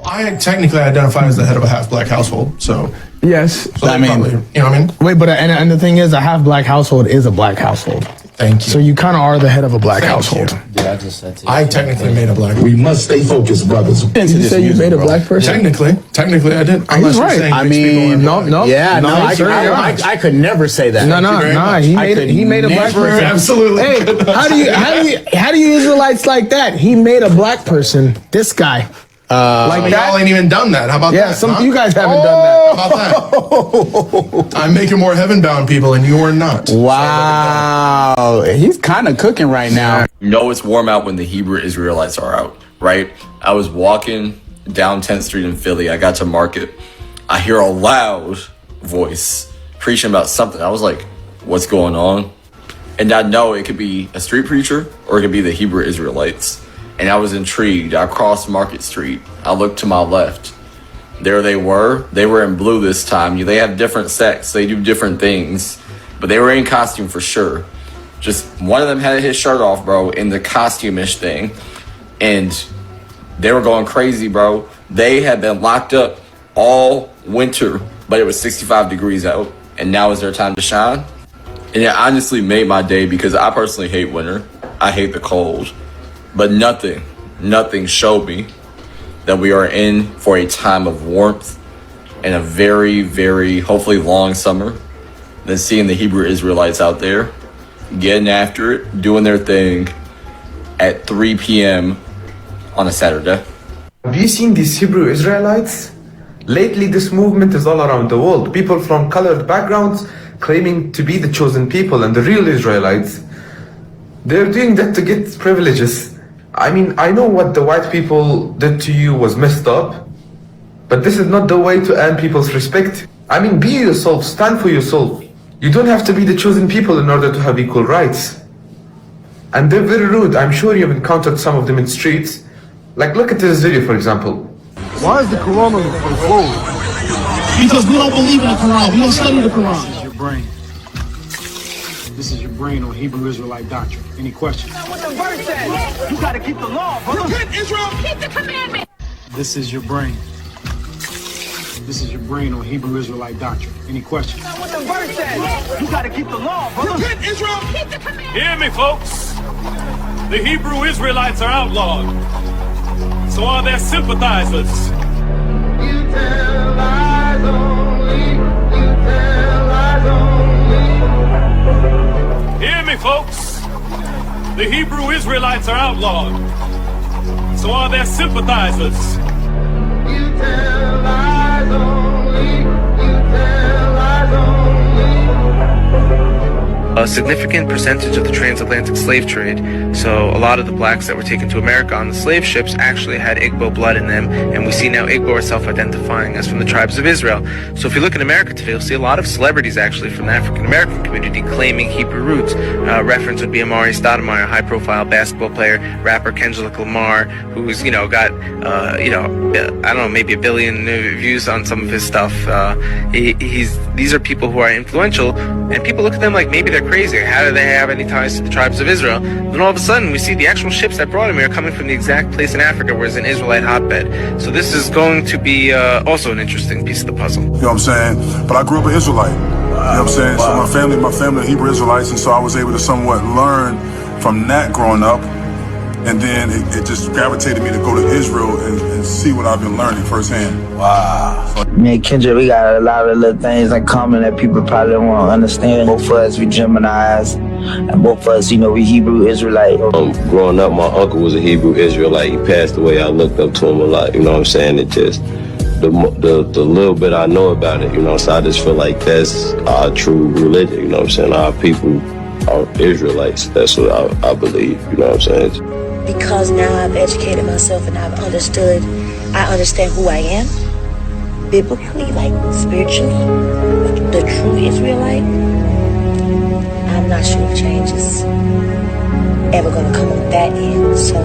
I technically identify as the head of a half-black household, so... Yes. So I mean, probably, you know what I mean? Wait, but and the thing is, a half-black household is a black household. Thank you. So you kind of are the head of a black household. Yeah, I just said to you. I technically made a black. We must stay focused, brothers. Did you say you made a black person? Technically, I did. He's right. I mean, no. Yeah, no, I could never say that. No. He made a black person. Absolutely. Hey, how do you Israelites like that? He made a black person. This guy. Like y'all ain't even done that. How about that? Yeah, some of you guys haven't done that. How about that? I'm making more heaven-bound people, and you are not. Wow, he's kind of cooking right now. You know it's warm out when the Hebrew Israelites are out, right? I was walking down 10th Street in Philly. I got to Market. I hear a loud voice preaching about something. I was like, what's going on? And I know it could be a street preacher or it could be the Hebrew Israelites. And I was intrigued. I crossed Market Street. I looked to my left. There they were. They were in blue this time. They have different sects. They do different things. But they were in costume for sure. Just one of them had his shirt off, bro, in the costume-ish thing. And they were going crazy, bro. They had been locked up all winter, but it was 65 degrees out. And now is their time to shine. And it honestly made my day because I personally hate winter. I hate the cold. But nothing showed me that we are in for a time of warmth and a very, very, hopefully long summer than seeing the Hebrew Israelites out there getting after it, doing their thing at 3 p.m. on a Saturday. Have you seen these Hebrew Israelites? Lately, this movement is all around the world. People from colored backgrounds claiming to be the chosen people and the real Israelites. They're doing that to get privileges. I mean, I know what the white people did to you was messed up, but this is not the way to earn people's respect. I mean, be yourself, stand for yourself. You don't have to be the chosen people in order to have equal rights. And they're very rude. I'm sure you've encountered some of them in streets. Like, look at this video, for example. Why is the Quran on the floor? Because we don't believe in the Quran. We don't study the Quran. This is your brain. This is your brain on Hebrew Israelite doctrine. Any questions? That's what the verse says. You gotta keep the law, brother. Repent, Israel. Keep the commandment. This is your brain. This is your brain on Hebrew Israelite doctrine. Any questions? That's what the verse says. You gotta keep the law, brother. Repent, Israel. Keep the commandment. Hear me, folks. The Hebrew Israelites are outlawed. So are their sympathizers. You tell lies only. You tell lies only. Hear me, folks. The Hebrew Israelites are outlawed. So are their sympathizers. You tell lies only. You tell lies only. A significant percentage of the transatlantic slave trade, so a lot of the blacks that were taken to America on the slave ships actually had Igbo blood in them, and we see now Igbo are self-identifying as from the tribes of Israel. So if you look in America today, you'll see a lot of celebrities actually from the African-American community claiming Hebrew roots. Reference would be Amari Stoudemire, a high-profile basketball player, rapper Kendrick Lamar, who's, got, I don't know, maybe 1 billion views on some of his stuff. These are people who are influential, and people look at them like maybe they're crazy. How do they have any ties to the tribes of Israel? Then all of a sudden, we see the actual ships that brought him here coming from the exact place in Africa where it's an Israelite hotbed. So this is going to be also an interesting piece of the puzzle. You know what I'm saying? But I grew up an Israelite. You know what I'm saying? So my family are Hebrew Israelites, and so I was able to somewhat learn from that growing up. And then it just gravitated me to go to Israel and see what I've been learning firsthand. Wow. Me and Kendrick, we got a lot of little things in common that people probably won't understand. Both of us, we Geminis, and both of us, we Hebrew Israelite. Growing up, my uncle was a Hebrew Israelite. He passed away. I looked up to him a lot. You know what I'm saying? It just, the little bit I know about it, so I just feel like that's our true religion. You know what I'm saying? Our people are Israelites. That's what I believe. You know what I'm saying? Because now I've educated myself and I understand who I am, biblically, like spiritually, the true Israelite. I'm not sure if change is ever going to come on that end. So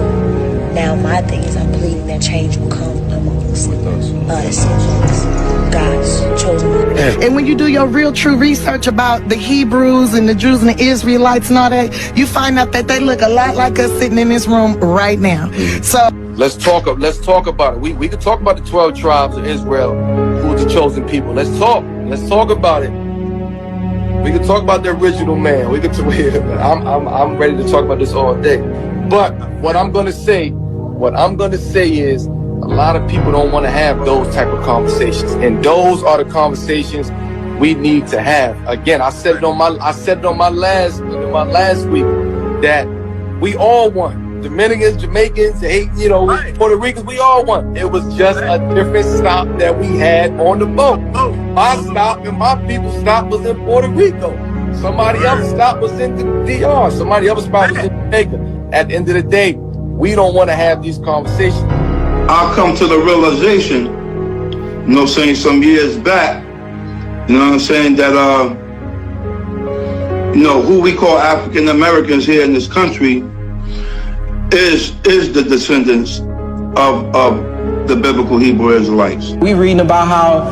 now my thing is I'm believing that change will come amongst us, God's chosen one. And when you do your real true research about the Hebrews and the Jews and the Israelites and all that, you find out that they look a lot like us sitting in this room right now. So Let's talk about it. We could talk about the 12 tribes of Israel, who's the chosen people. Let's talk about it. We could talk about the original man. I'm ready to talk about this all day. But what I'm gonna say is, a lot of people don't want to have those type of conversations, and those are the conversations we need to have. Again, I said it on my last week that we all won. Dominicans, Jamaicans, Puerto Ricans, we all won. It was just a different stop that we had on the boat. My stop and my people's stop was in Puerto Rico. Somebody else's stop was in the DR. Somebody else's stop was in Jamaica. At the end of the day, we don't want to have these conversations. I'll come to the realization, some years back, that, who we call African Americans here in this country is the descendants of the biblical Hebrew Israelites. We reading about how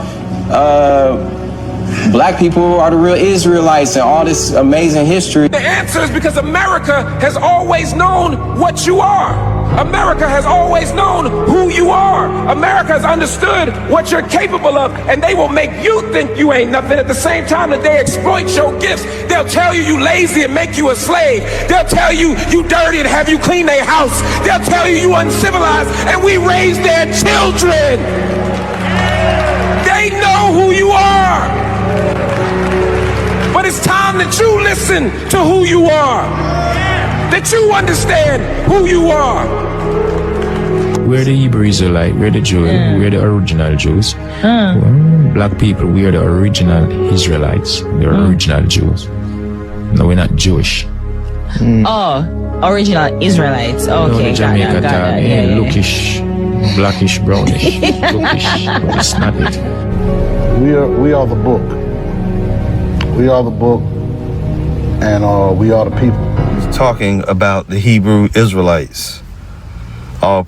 black people are the real Israelites and all this amazing history. The answer is because America has always known what you are. America has always known who you are. America has understood what you're capable of, and they will make you think you ain't nothing at the same time that they exploit your gifts. They'll tell you you lazy and make you a slave. They'll tell you you dirty and have you clean their house. They'll tell you uncivilized, and we raise their children. They know who you are. But it's time that you listen to who you are. That you understand who you are. We're the Hebrew Israelite, we're the Jew, we're the original Jews. Black people, we are the original Israelites, the original Jews. No, we're not Jewish. Oh, original Israelites. Okay, got it. Yeah. Lookish, blackish, brownish. Lookish, but it's not it. We are the book. We are the book, and we are the people. Talking about the Hebrew Israelites. All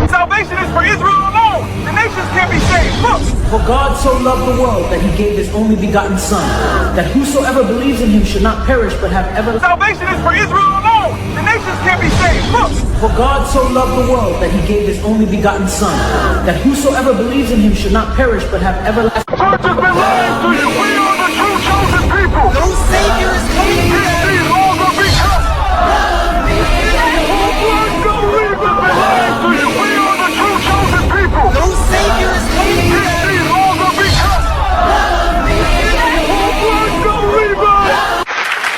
Salvation is for Israel alone. The nations can't be saved. Look. For God so loved the world that he gave his only begotten Son, that whosoever believes in him should not perish but have everlasting. Salvation is for Israel alone. The nations can't be saved. Look. For God so loved the world that he gave his only begotten Son, that whosoever believes in him should not perish but have everlasting. Church has been lying to you. We are the true chosen people. No Savior is coming. These laws will be kept. No Savior is coming. These laws will be kept.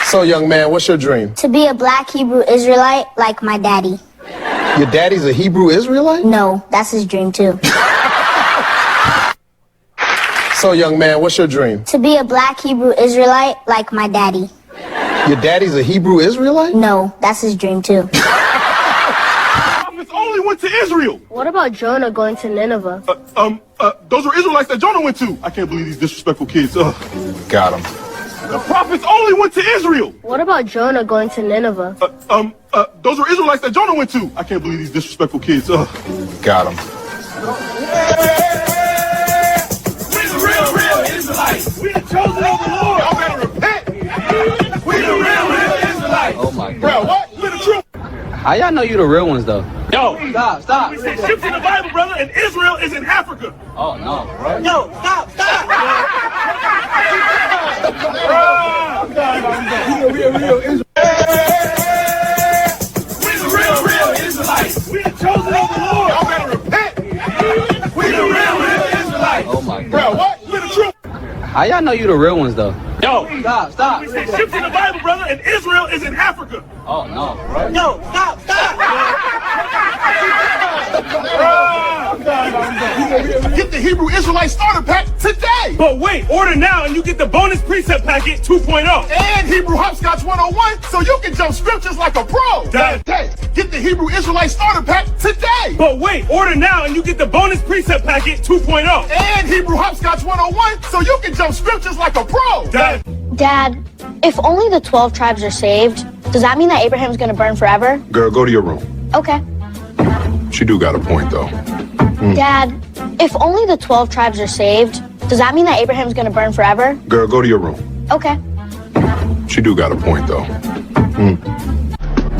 So, young man, what's your dream? To be a black Hebrew Israelite like my daddy. Your daddy's a Hebrew Israelite? No, that's his dream too. So, young man, what's your dream? To be a black Hebrew Israelite like my daddy. Your daddy's a Hebrew Israelite? No, that's his dream too. Prophets only went to Israel. What about Jonah going to Nineveh? Those were Israelites that Jonah went to. I can't believe these disrespectful kids. Got him. The prophets only went to Israel. What about Jonah going to Nineveh? Those were Israelites that Jonah went to. I can't believe these disrespectful kids. Got him. We the real Israelites. We the chosen of the Lord. Y'all better repent. We the real Israelites. Oh my God. Bro, what? We the truth. How y'all know you the real ones though? Yo, stop. We said ships in the Bible, brother, and Israel is in Africa. Oh no, bro. Yo, stop. We the real Israelites. We the chosen of the Lord. Y'all better repent. We the real Israelites. Oh my God. Bro, what? We the truth. How y'all know you the real ones though? Yo, stop. We said ships in the Bible, brother, and Israel is in Africa. Oh no, bro. Yo, stop. Get the Hebrew Israelite starter pack today. But wait, order now and you get the bonus precept packet 2.0. And Hebrew Hopscotch 101 so you can jump scriptures like a pro. Get the Hebrew Israelite starter pack today. But wait, order now and you get the bonus precept packet 2.0. And Hebrew Hopscotch 101 so you can jump scriptures like a pro. Dad, if only the 12 tribes are saved, does that mean that Abraham's gonna burn forever? Girl, go to your room. Okay. She do got a point, though. Dad, if only the 12 tribes are saved, does that mean that Abraham's gonna burn forever? Girl, go to your room. Okay. She do got a point, though.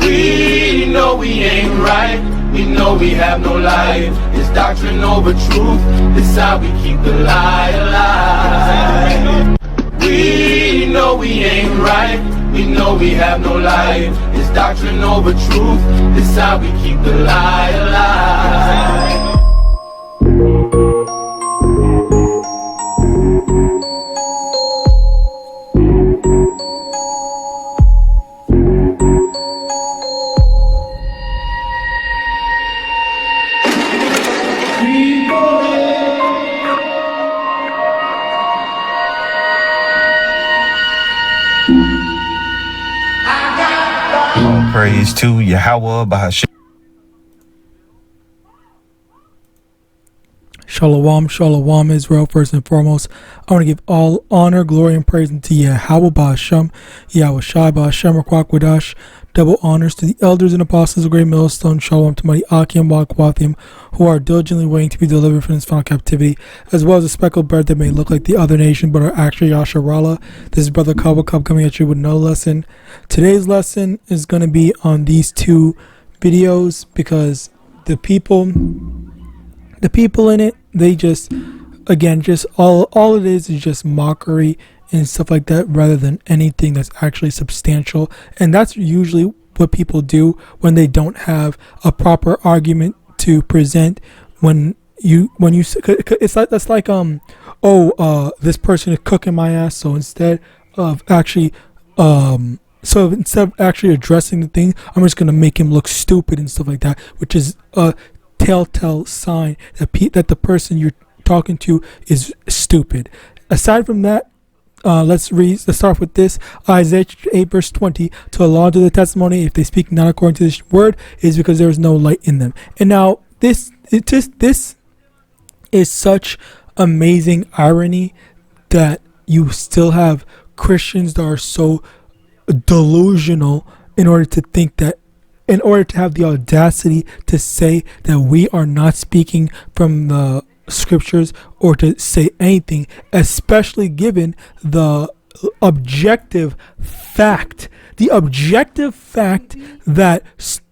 We know we ain't right. We know we have no life. It's doctrine over truth. This how we keep the lie alive. We know we ain't right. We know we have no life. It's doctrine over truth. This how we keep the lie alive. All praise to YAHAWAH by Hashem. Shalom, shalom, Israel. First and foremost, I want to give all honor, glory, and praise unto Yahawah Ba'Hashem, Yahawashi Ba'Hashem, Rakwakwadah. Double honors to the elders and apostles of Great Millstone. Shalom to mighty Akim, Wakwathim, who are diligently waiting to be delivered from this final captivity, as well as a speckled bird that may look like the other nation but are actually Yasharallah. This is Brother Cub coming at you with no lesson. Today's lesson is going to be on these two videos because the people in it, they just, again, just all it is just mockery and stuff like that, rather than anything that's actually substantial. And that's usually what people do when they don't have a proper argument to present. When you it's like that's like this person is cooking my ass, so instead of actually addressing the thing, I'm just gonna make him look stupid and stuff like that, which is a telltale sign that the person you're talking to is stupid. Aside from that, let's start with this. Isaiah 8 verse 20, to allow to the testimony, if they speak not according to this word, is because there is no light in them. And now this is such amazing irony that you still have Christians that are so delusional in order to think that, in order to have the audacity to say that we are not speaking from the scriptures or to say anything, especially given the objective fact that it's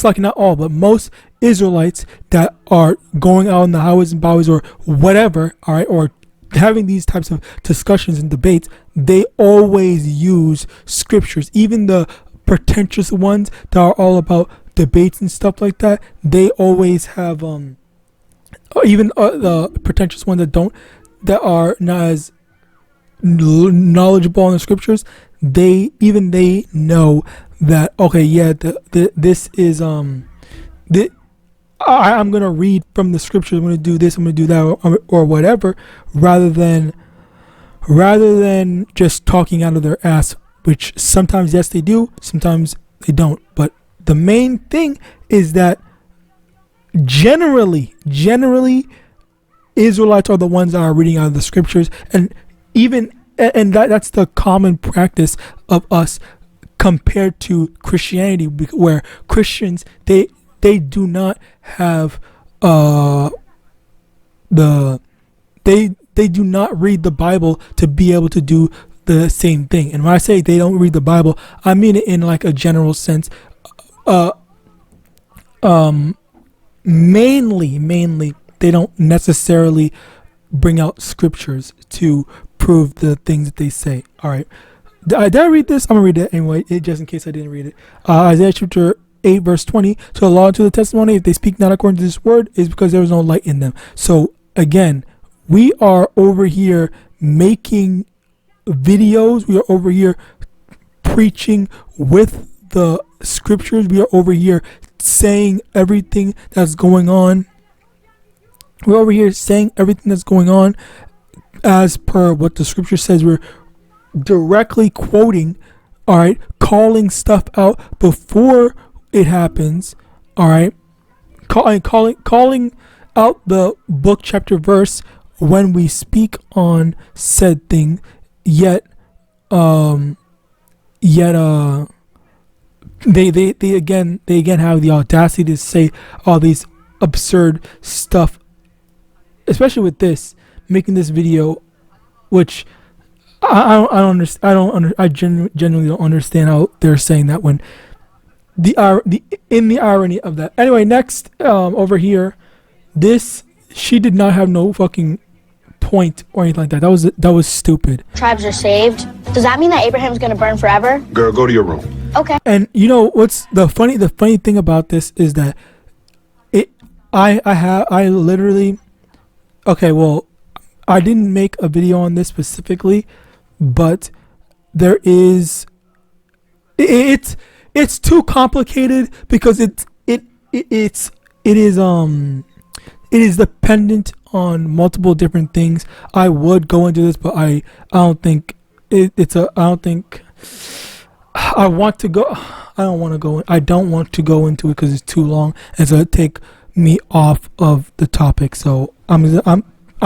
like not all, but most Israelites that are going out in the highways and byways or whatever, all right, or having these types of discussions and debates, they always use scriptures. Even the pretentious ones that are all about debates and stuff like that, they always have even the pretentious ones that are not as knowledgeable in the scriptures, they know that, okay, yeah, this is I'm gonna read from the scriptures, I'm gonna do this, I'm gonna do that, or whatever, rather than just talking out of their ass, which sometimes yes they do, sometimes they don't. But the main thing is that generally Israelites are the ones that are reading out of the scriptures, and that's the common practice of us compared to Christianity, where Christians they do not have they do not read the Bible to be able to do the same thing. And when I say they don't read the Bible, I mean it in like a general sense. Mainly they don't necessarily bring out scriptures to prove the things that they say. All right, did I read this? I'm gonna read it anyway, just in case I didn't read it. Isaiah chapter 8 verse 20, to allow to the testimony, if they speak not according to this word, is because there is no light in them. So again, we are over here making videos, we are over here preaching with the scriptures, we are over here saying everything that's going on. We're over here saying everything that's going on as per what the scripture says. We're directly quoting, all right, calling stuff out before it happens, all right, calling out the book, chapter, verse when we speak on said thing. Yet they again have the audacity to say all these absurd stuff, especially with this, making this video, which I genuinely don't understand how they're saying that when the irony of that. Anyway, next over here, she did not have no fucking point or anything like that. That was stupid. Tribes are saved. Does that mean that Abraham's gonna burn forever? Girl, go to your room. Okay. And you know what's the funny thing about this is that I literally, okay, well, I didn't make a video on this specifically, but there is it's too complicated because it is dependent on multiple different things. I would go into this, but I don't think I want to go. I don't want to go. I don't want to go into it because it's too long, and so it take me off of the topic. So I'm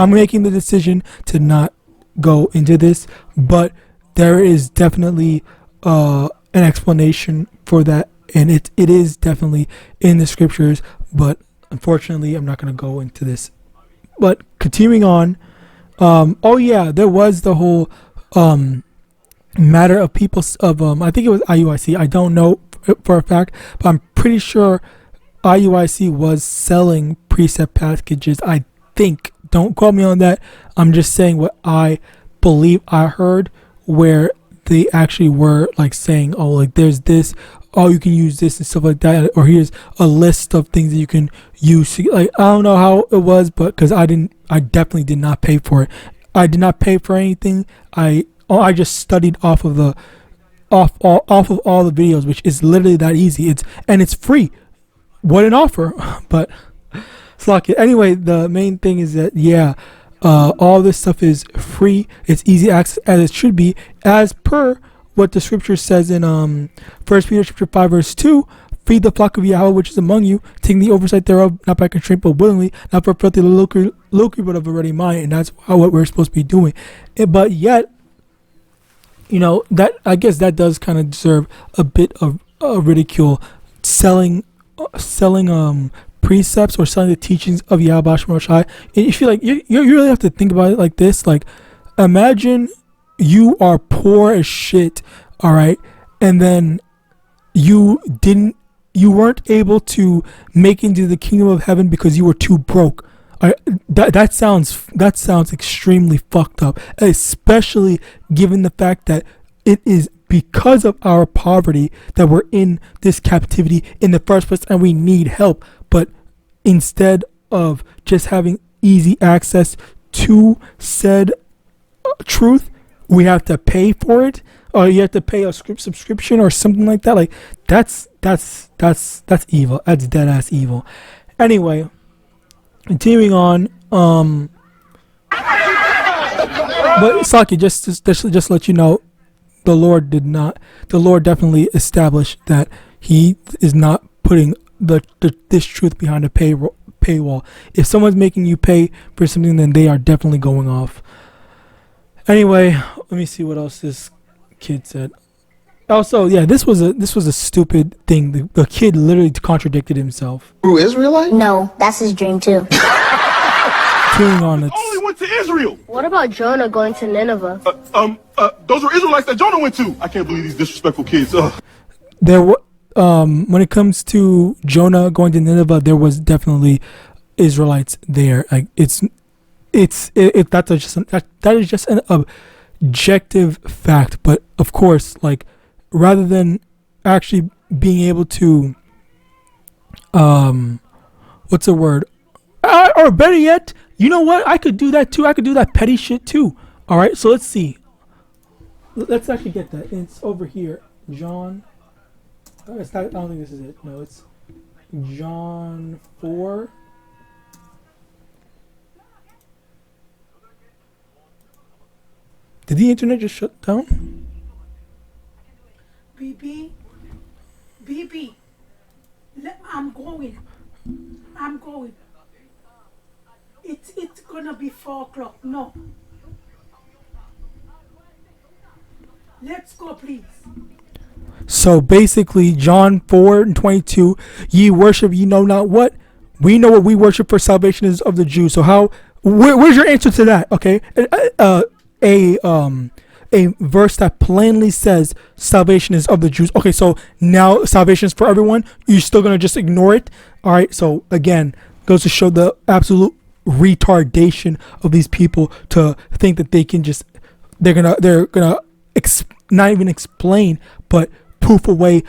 making the decision to not go into this, but there is definitely an explanation for that, and it is definitely in the scriptures. But unfortunately, I'm not going to go into this. But continuing on, oh yeah, there was the whole matter of people of I think it was IUIC. I don't know for a fact, but I'm pretty sure IUIC was selling precept packages. I think. Don't quote me on that. I'm just saying what I believe I heard, where they actually were like saying, oh, like there's this, oh, you can use this and stuff like that, or here's a list of things that you can use. Like I don't know how it was, but because I definitely did not pay for it. I did not pay for anything. I just studied off of all the videos, which is literally that easy. It's free. What an offer! But Slock it. Anyway, the main thing is that all this stuff is free. It's easy access as it should be, as per what the scripture says in 1 Peter chapter 5 verse 2. Feed the flock of Yahweh which is among you, taking the oversight thereof, not by constraint but willingly, not for filthy lucre, but of a ready mind. And that's what we're supposed to be doing. But yet, you know, that I guess that does kind of deserve a bit of ridicule, selling precepts or selling the teachings of YAHAWASHI. And if you like, you really have to think about it like this. Like, imagine you are poor as shit, all right, and then you weren't able to make it into the kingdom of heaven because you were too broke. That sounds extremely fucked up, especially given the fact that it is because of our poverty that we're in this captivity in the first place, and we need help. But instead of just having easy access to said truth, we have to pay for it, or you have to pay a subscription or something like that. Like that's evil. That's dead ass evil. Anyway, continuing on. But Saki, just to let you know, the Lord definitely established that He is not putting this truth behind a paywall. If someone's making you pay for something, then they are definitely going off. Anyway, let me see what else this kid said. Also, yeah, this was a stupid thing. The kid literally contradicted himself. Who, Israelite? No, that's his dream too. Continuing on, Only went to Israel. What about Jonah going to Nineveh? Those were Israelites that Jonah went to. I can't believe these disrespectful kids. When it comes to Jonah going to Nineveh, there was definitely Israelites there. Like that is just an objective fact. But of course, like rather than actually being able to, what's the word? Or better yet, you know what? I could do that too. I could do that petty shit too. All right. So let's see. Let's actually get that. It's over here, John. It's not, I don't think this is it. No, it's John 4. Did the internet just shut down? BB, I'm going. It's gonna be 4 o'clock. No. Let's go, please. So basically, John 4:22, ye worship ye know not what. We know what we worship, for salvation is of the Jews. So where's your answer to that? Okay, a verse that plainly says salvation is of the Jews. Okay, so now salvation is for everyone. You're still gonna just ignore it? All right. So again, goes to show the absolute retardation of these people to think that they can just they're gonna not even explain but poof away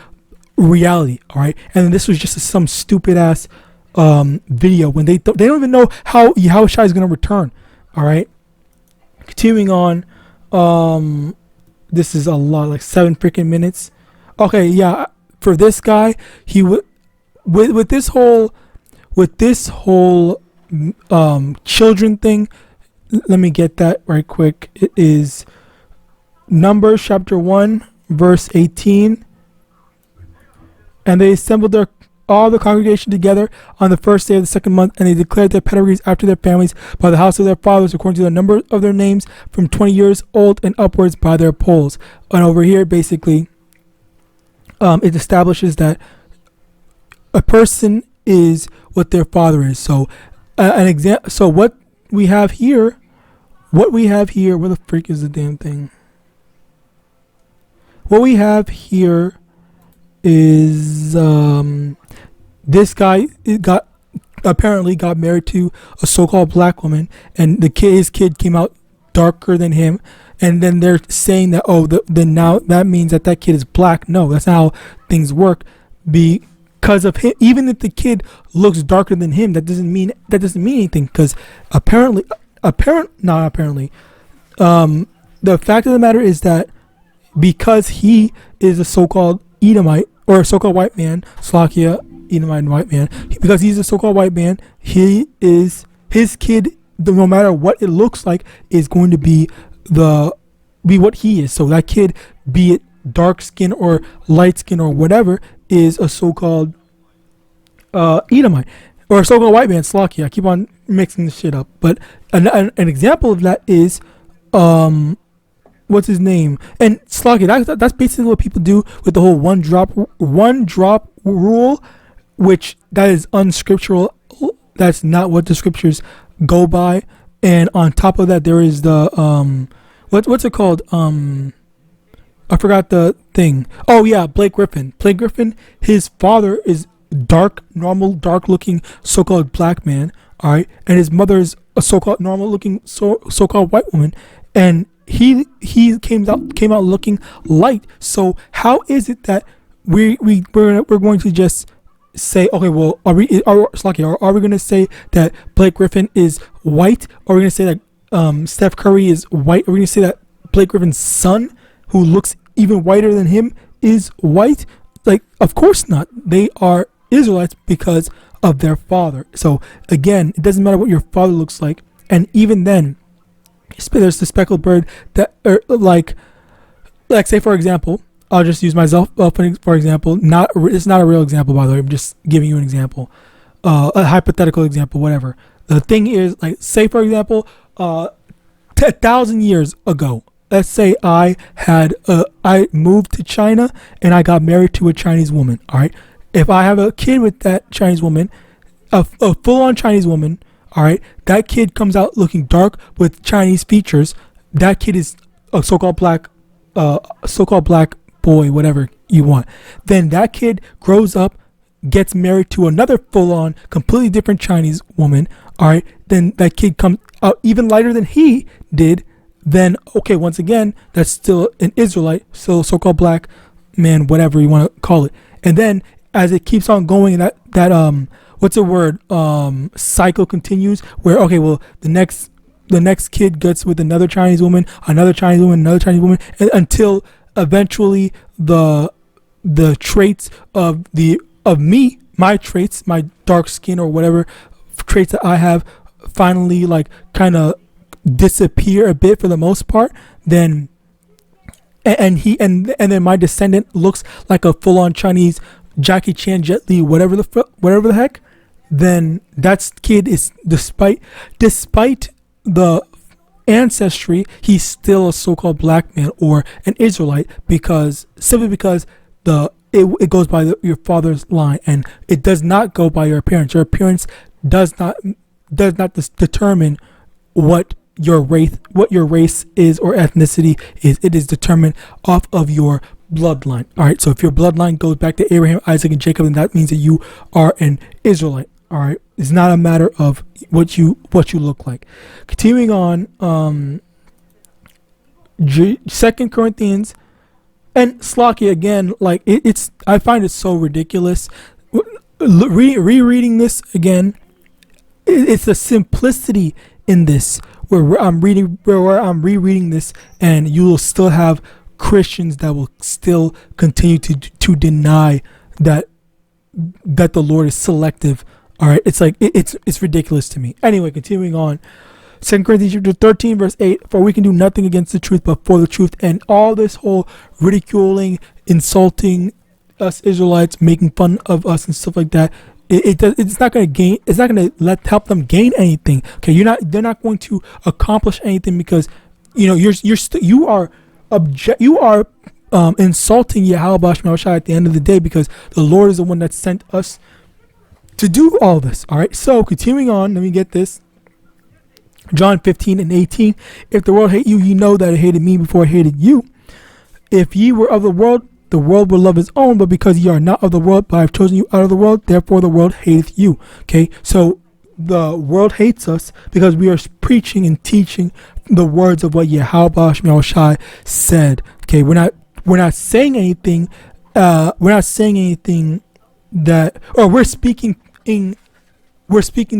reality. All right. And this was just some stupid ass video when they don't even know how Yahawashi is gonna return. All right. Continuing on. This is a lot, like 7 freaking minutes. Okay, yeah. For this guy, he would with this whole children thing. Let me get that right quick. It is Numbers chapter 1 verse 18. And they assembled all the congregation together on the first day of the second month, and they declared their pedigrees after their families by the house of their fathers according to the number of their names from 20 years old and upwards by their polls. And over here, basically, it establishes that a person is what their father is. So, So what we have here, where the freak is the damn thing? What we have here is this guy apparently got married to a so-called black woman, and his kid came out darker than him, and then they're saying that then now that means that kid is black. No, that's not how things work. Because of him, even if the kid looks darker than him, that doesn't mean anything. Because the fact of the matter is that because he is a so-called Edomite or a so-called white man, Slakia, Edomite white man, because he's a so-called white man, his kid, no matter what it looks like, is going to be what he is. So that kid, be it dark skin or light skin or whatever, is a so-called Edomite or a so-called white man, Slakia. I keep on mixing this shit up, but an example of that is what's his name? And Slakia, that's basically what people do with the whole one drop rule, which that is unscriptural. That's not what the scriptures go by. And on top of that, there is the what's it called? I forgot the thing. Oh yeah, Blake Griffin. Blake Griffin, his father is normal, dark looking so-called black man. All right, and his mother is a so-called normal looking so-called white woman, and he came out looking light. So how is it that we're going to just say, okay, well, are we going to say that Blake Griffin is white? Or are we going to say that Steph Curry is white? Are we going to say that Blake Griffin's son, who looks even whiter than him, is white? Like, of course not. They are Israelites because of their father. So again, it doesn't matter what your father looks like. And even then, there's the speckled bird that, like say for example, I'll just use myself for example. It's not a real example, by the way. I'm just giving you an example, a hypothetical example, whatever. The thing is, like, say for example, 1,000 years ago, let's say I moved to China and I got married to a Chinese woman. All right, if I have a kid with that Chinese woman, a full-on Chinese woman, all right, that kid comes out looking dark with Chinese features. That kid is a so-called black boy, whatever you want. Then that kid grows up, gets married to another full-on, completely different Chinese woman. All right, then that kid comes out even lighter than he did. Then, okay, once again, that's still an Israelite, still so-called black man, whatever you want to call it. And then as it keeps on going, that what's the word? Cycle continues where, okay, well, the next kid gets with another Chinese woman, another Chinese woman, and until eventually the traits of me, my traits, my dark skin or whatever traits that I have, finally like kind of disappear a bit for the most part. Then and then my descendant looks like a full-on Chinese Jackie Chan, Jet Li, whatever the heck. Then that kid is, despite the ancestry, he's still a so-called black man or an Israelite simply because it goes by your father's line, and it does not go by your appearance. Your appearance does not determine what your race is or ethnicity is. It is determined off of your bloodline. All right. So if your bloodline goes back to Abraham, Isaac, and Jacob, then that means that you are an Israelite. All right. It's not a matter of what you look like. Continuing on, 2 Corinthians and Slakia again. Like it's I find it so ridiculous. Rereading this again, it's the simplicity in this where I'm rereading this, and you will still have Christians that will still continue to deny that the Lord is selective. All right, it's like it's ridiculous to me. Anyway, continuing on, 2 Corinthians chapter 13 verse 8, for we can do nothing against the truth but for the truth. And all this whole ridiculing, insulting us Israelites, making fun of us and stuff like that, it's not going to help them gain anything. Okay, they're not going to accomplish anything, because you are insulting Yahawadah at the end of the day, because the Lord is the one that sent us to do all this. All right, so continuing on, let me get this. John 15 and 18, if the world hate you, you know that it hated me before it hated you. If ye were of the world would love his own, but because ye are not of the world, but I have chosen you out of the world, therefore the world hateth you. Okay, so the world hates us because we are preaching and teaching the words of what Yahawadah said. Okay, we're not saying anything. We're speaking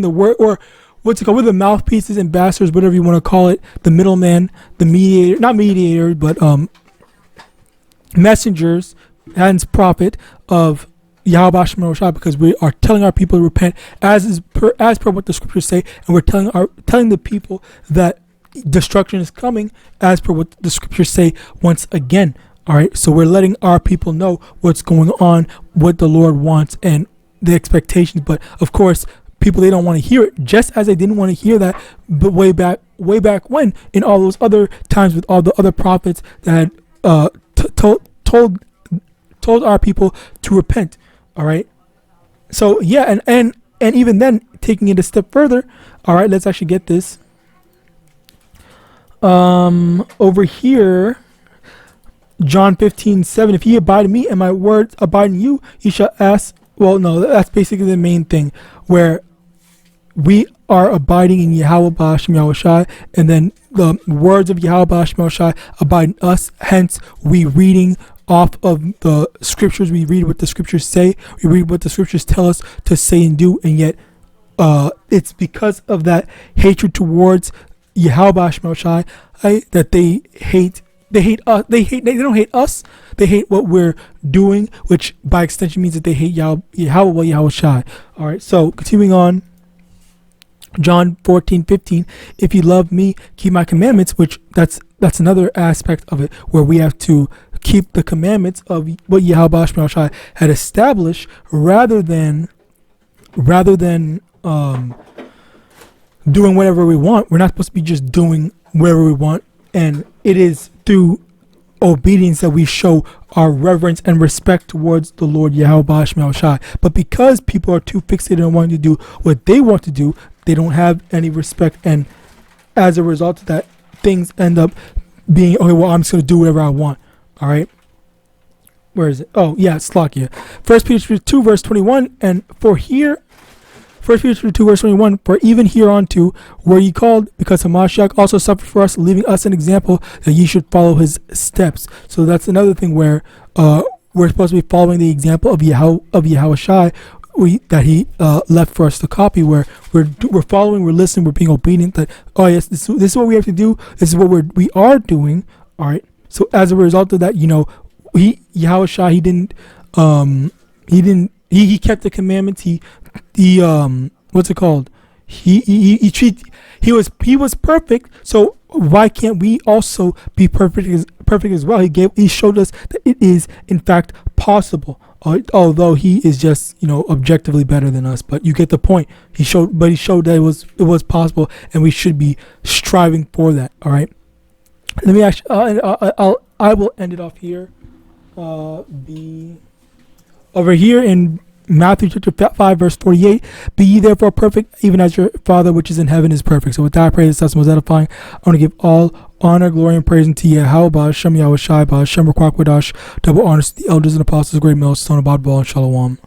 the word, or what's it called? We're the mouthpieces, ambassadors, whatever you want to call it, the middleman, the mediator, not mediator, but messengers and prophet of Yahawadah, because we are telling our people to repent as per what the scriptures say, and we're telling the people that destruction is coming as per what the scriptures say once again. All right, so we're letting our people know what's going on, what the Lord wants, and the expectations. But of course, people, they don't want to hear it, just as they didn't want to hear that, but way back when, in all those other times with all the other prophets that had told our people to repent. All right, so yeah, and even then, taking it a step further. All right, let's actually get this. Over here, John 15:7, if ye abide in me and my words abide in you, ye shall ask. Well, no, that's basically the main thing, where we are abiding in Yahawadah, and then the words of Yahawadah abide in us. Hence, we reading off of the scriptures. We read what the scriptures say. We read what the scriptures tell us to say and do. And yet, it's because of that hatred towards Yahawadah that they hate. They don't hate us. They hate what we're doing, which by extension means that they hate Yahawadah. All right. So continuing on, John 14:15. If you love me, keep my commandments. Which that's another aspect of it, where we have to keep the commandments of what Yahawadah had established, rather than doing whatever we want. We're not supposed to be just doing whatever we want, and it is through obedience that we show our reverence and respect towards the Lord Yahawadah. But because people are too fixated on wanting to do what they want to do, they don't have any respect, and as a result of that, things end up being, okay, well, I'm just going to do whatever I want. All right, where is it? Oh yeah, Slakia. 1 Peter 2 verse 21, and for here, 1 Peter 2 verse 21, for even hereunto were ye called, because Mashiach also suffered for us, leaving us an example that ye should follow his steps. So that's another thing where we're supposed to be following the example of Yahawashi that he left for us to copy, where we're following, we're listening, we're being obedient. That, oh yes, this is what we have to do. This is what we are doing. All right. So as a result of that, Yahawashi, he kept the commandments. He what's it called? He was perfect. So why can't we also be perfect as well? He showed us that it is in fact possible. Although he is just objectively better than us, but you get the point. He showed that it was possible, and we should be striving for that. All right. Let me actually. I will end it off here. Over here in Matthew chapter 5 verse 48. Be ye therefore perfect, even as your Father which is in heaven is perfect. So with that, I pray this lesson was edifying. I want to give all honor, glory, and praise unto YAHAWAH, HaShem, YAHAWASHI, HaShem, double honors to the elders and apostles, great millstones, Abad, and Shalom.